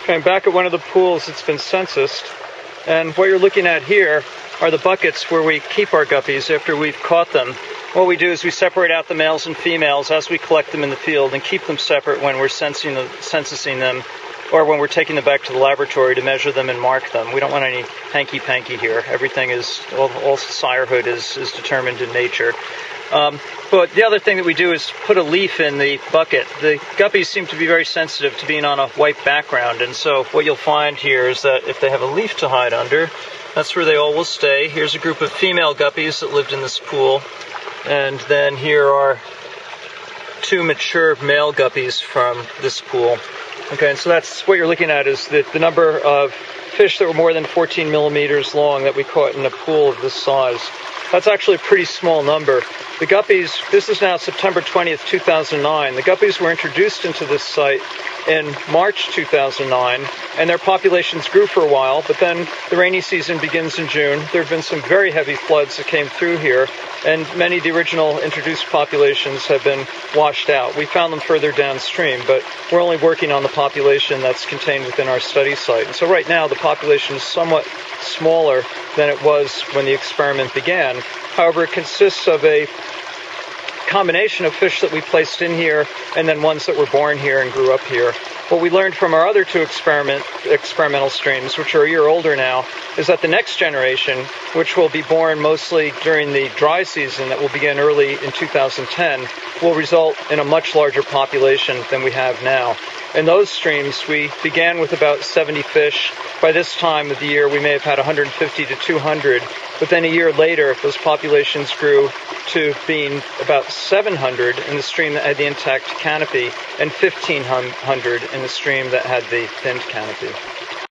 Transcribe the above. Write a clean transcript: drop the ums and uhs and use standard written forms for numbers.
Okay, I'm back at one of the pools that's been censused, and what you're looking at here are the buckets where we keep our guppies after we've caught them. What we do is we separate out the males and females as we collect them in the field and keep them separate when we're censusing them, or when we're taking them back to the laboratory to measure them and mark them. We don't want any hanky-panky here. Everything is, all sirehood is determined in nature. But the other thing that we do is put a leaf in the bucket. The guppies seem to be very sensitive to being on a white background, and so what you'll find here is that if they have a leaf to hide under, that's where they all will stay. Here's a group of female guppies that lived in this pool, and then here are two mature male guppies from this pool. Okay, and so that's what you're looking at, is the number of fish that were more than 14 millimeters long that we caught in a pool of this size. That's actually a pretty small number. The guppies, this is now September 20th, 2009. The guppies were introduced into this site in March 2009, and their populations grew for a while, but then the rainy season begins in June. There have been some very heavy floods that came through here, and many of the original introduced populations have been washed out. We found them further downstream, but we're only working on the population that's contained within our study site. And so right now the population is somewhat smaller than it was when the experiment began. However, it consists of a combination of fish that we placed in here and then ones that were born here and grew up here. What we learned from our other two experimental streams, which are a year older now, is that the next generation, which will be born mostly during the dry season that will begin early in 2010, will result in a much larger population than we have now. In those streams, we began with about 70 fish. By this time of the year, we may have had 150 to 200, but then a year later, those populations grew to being about 700 in the stream that had the intact canopy and 1,500 in the stream that had the thinned canopy.